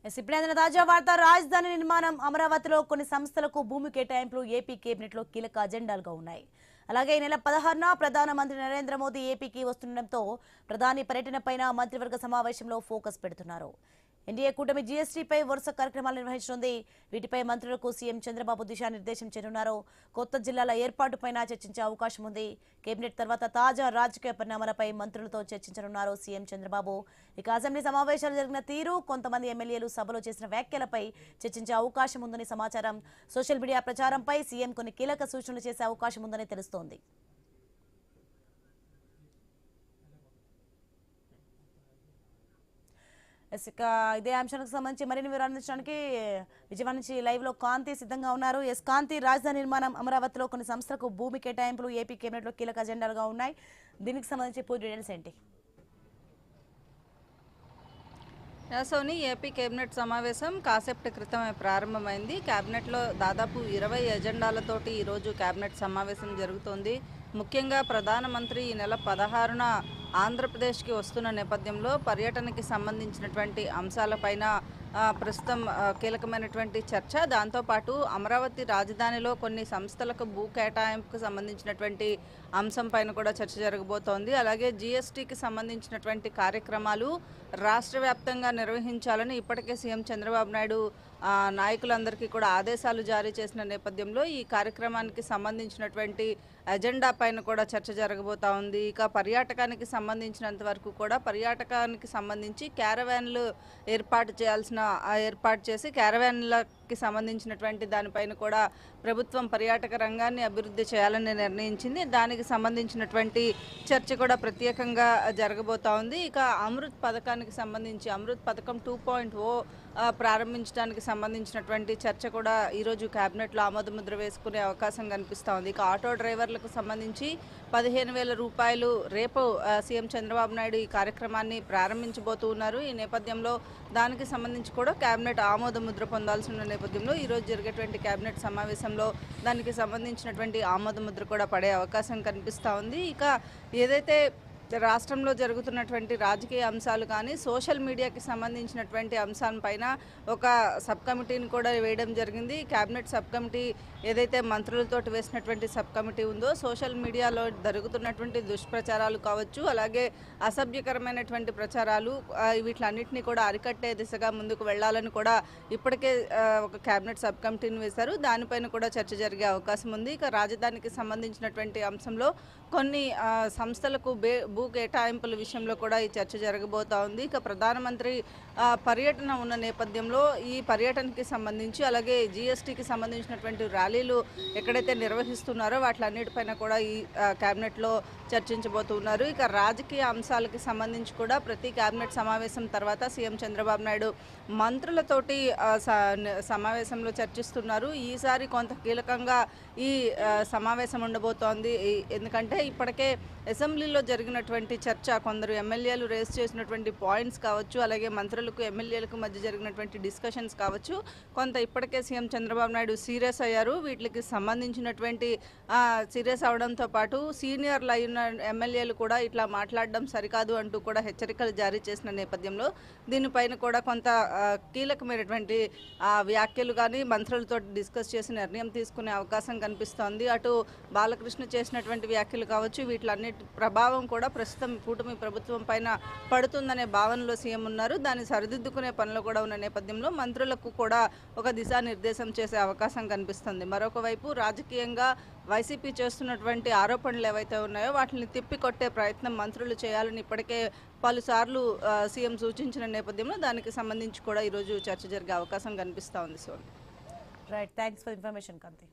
ఇప్పుడైన తాజా వార్త రాజధాని నిర్మాణం అమరావతిలో కొన్ని సంస్థలకు భూమి కేటాయింపులు ఏపీ కేబినెట్ లో కీలక అజెండాలుగా ఉన్నాయి. అలాగే ఈ నెల 16న ప్రధానమంత్రి నరేంద్ర మోదీ ఏపీకి వస్తుండటంతో ప్రధాని పర్యటనపైన మంత్రివర్గ సమావేశంలో ఫోకస్ పెడుతున్నారు. ఎన్డీఏ కూటమి జీఎస్టీపై వరుస కార్యక్రమాలు నిర్వహించనుంది. వీటిపై మంత్రులకు సీఎం చంద్రబాబు దిశానిర్దేశం చేయనున్నారు. కొత్త జిల్లాల ఏర్పాటుపైన చర్చించే అవకాశం ఉంది. కేబినెట్ తర్వాత తాజా రాజకీయ పరిణామాలపై మంత్రులతో చర్చించనున్నారు సీఎం చంద్రబాబు. ఇక అసెంబ్లీ సమావేశాలు జరిగిన తీరు, కొంతమంది ఎమ్మెల్యేలు సభలో చేసిన వ్యాఖ్యలపై చర్చించే అవకాశం ఉందని సమాచారం. సోషల్ మీడియా ప్రచారంపై సీఎం కొన్ని కీలక సూచనలు చేసే అవకాశం ఉందని తెలుస్తోంది. ఇదే అంశానికి సంబంధించి మరిన్ని వివరాలు అందించడానికి విజయవాడ నుంచి లైవ్ లో కాంతి సిద్ధంగా ఉన్నారు. కాంతి, రాజధాని నిర్మాణం అమరావతిలో కొన్ని సంస్థలకు భూమి కేటాయింపులు ఏపీ కేబినెట్ లో కీలక అజెండాలుగా ఉన్నాయి. దీనికి సంబంధించి పూర్తి డీటెయిల్స్ ఏంటి? సోని, ఏపీ కేబినెట్ సమావేశం కాసేపటి క్రితమే ప్రారంభమైంది. కేబినెట్లో దాదాపు 20 ఎజెండాలతోటి ఈరోజు కేబినెట్ సమావేశం జరుగుతోంది. ముఖ్యంగా ప్రధానమంత్రి ఈ నెల 16న ఆంధ్రప్రదేశ్కి వస్తున్న నేపథ్యంలో పర్యటనకి సంబంధించినటువంటి అంశాలపైన ప్రస్తుతం కీలకమైనటువంటి చర్చ. దాంతోపాటు అమరావతి రాజధానిలో కొన్ని సంస్థలకు భూ కేటాయింపుకు సంబంధించినటువంటి అంశం పైన కూడా చర్చ జరగబోతోంది. అలాగే జీఎస్టీకి సంబంధించినటువంటి కార్యక్రమాలు రాష్ట్ర వ్యాప్తంగా నిర్వహించాలని ఇప్పటికే సీఎం చంద్రబాబు నాయుడు నాయకులందరికీ కూడా ఆదేశాలు జారీ చేసిన నేపథ్యంలో ఈ కార్యక్రమానికి సంబంధించినటువంటి ఎజెండా పైన కూడా చర్చ జరగబోతా ఉంది. ఇక పర్యాటకానికి సంబంధించినంత వరకు కూడా పర్యాటకానికి సంబంధించి క్యారవాన్లు ఏర్పాటు చేసి క్యారవాన్లకి సంబంధించినటువంటి దానిపైన కూడా ప్రభుత్వం పర్యాటక రంగాన్ని అభివృద్ధి చేయాలని నిర్ణయించింది. దానికి సంబంధించినటువంటి చర్చ కూడా ప్రత్యేకంగా జరగబోతా ఉంది. ఇక అమృత్ పథకానికి సంబంధించి అమృత్ పథకం 2.0 ప్రారంభించడానికి సంబంధించినటువంటి చర్చ కూడా ఈరోజు కేబినెట్లో ఆమోదముద్ర వేసుకునే అవకాశం కనిపిస్తూ ఉంది. ఇక ఆటో డ్రైవర్లకు సంబంధించి 15,000 రూపాయలు రేపు సీఎం చంద్రబాబు నాయుడు ఈ కార్యక్రమాన్ని ప్రారంభించబోతున్నారు. ఈ నేపథ్యంలో దానికి సంబంధించి కూడా కేబినెట్ ఆమోదముద్ర పొందాల్సిన నేపథ్యంలో ఈరోజు జరిగేటువంటి కేబినెట్ సమావేశంలో దానికి సంబంధించినటువంటి ఆమోదముద్ర కూడా పడే అవకాశం కనిపిస్తూ ఉంది. ఇక ఏదైతే రాష్ట్రంలో జరుగుతున్నటువంటి రాజకీయ అంశాలు కానీ సోషల్ మీడియాకి సంబంధించినటువంటి అంశాలపైన ఒక సబ్ కమిటీని కూడా వేయడం జరిగింది. కేబినెట్ సబ్ కమిటీ ఏదైతే మంత్రులతోటి వేసినటువంటి సబ్ కమిటీ ఉందో సోషల్ మీడియాలో జరుగుతున్నటువంటి దుష్ప్రచారాలు కావచ్చు, అలాగే అసభ్యకరమైనటువంటి ప్రచారాలు వీటిలన్నింటినీ కూడా అరికట్టే దిశగా ముందుకు వెళ్లాలని కూడా ఇప్పటికే ఒక కేబినెట్ సబ్ కమిటీని వేశారు. దానిపైన కూడా చర్చ జరిగే అవకాశం ఉంది. ఇక రాజధానికి సంబంధించినటువంటి అంశంలో కొన్ని సంస్థలకు భూ కేటాయింపుల విషయంలో కూడా ఈ చర్చ జరగబోతా ఉంది. ఇక ప్రధానమంత్రి పర్యటన ఉన్న నేపథ్యంలో ఈ పర్యటనకి సంబంధించి అలాగే జీఎస్టీకి సంబంధించినటువంటి ర్యాలీలు ఎక్కడైతే నిర్వహిస్తున్నారో వాటిలన్నిటిపైన కూడా ఈ కేబినెట్లో చర్చించబోతున్నారు. ఇక రాజకీయ అంశాలకి సంబంధించి కూడా ప్రతి కేబినెట్ సమావేశం తర్వాత సీఎం చంద్రబాబు నాయుడు మంత్రులతోటి సమావేశంలో చర్చిస్తున్నారు. ఈసారి కొంత కీలకంగా ఈ సమావేశం ఉండబోతోంది. ఎందుకంటే ఇప్పటికే అసెంబ్లీలో జరిగినటువంటి చర్చ, కొందరు ఎమ్మెల్యేలు రేస్ చేసినటువంటి పాయింట్స్ కావచ్చు, అలాగే మంత్రులకు ఎమ్మెల్యేలకు మధ్య జరిగినటువంటి డిస్కషన్స్ కావచ్చు, కొంత ఇప్పటికే సీఎం చంద్రబాబు నాయుడు సీరియస్ అయ్యారు. వీటికి సంబంధించినటువంటి సీరియస్ అవడంతో పాటు సీనియర్లు అయిన ఎమ్మెల్యేలు కూడా ఇట్లా మాట్లాడడం సరికాదు అంటూ కూడా హెచ్చరికలు జారీ చేసిన నేపథ్యంలో దీనిపైన కూడా కొంత కీలకమైనటువంటి వ్యాఖ్యలు కానీ మంత్రులతో డిస్కస్ చేసి నిర్ణయం తీసుకునే అవకాశం కనిపిస్తోంది. అటు బాలకృష్ణ చేసినటువంటి వ్యాఖ్యలు కావచ్చు, వీటిలన్నిటి ప్రభావం కూడా ప్రస్తుతం కూటమి ప్రభుత్వం పైన పడుతుందనే భావనలో సీఎం ఉన్నారు. దాన్ని సరిదిద్దుకునే పనిలో కూడా ఉన్న నేపథ్యంలో మంత్రులకు కూడా ఒక దిశానిర్దేశం చేసే అవకాశం కనిపిస్తుంది. మరొక వైపు రాజకీయంగా వైసీపీ చేస్తున్నటువంటి ఆరోపణలు ఏవైతే ఉన్నాయో వాటిని తిప్పికొట్టే ప్రయత్నం మంత్రులు చేయాలని ఇప్పటికే పలుసార్లు సీఎం సూచించిన నేపథ్యంలో దానికి సంబంధించి కూడా ఈరోజు చర్చ జరిగే అవకాశం కనిపిస్తూ ఉంది. So right, thanks for information Kanthi.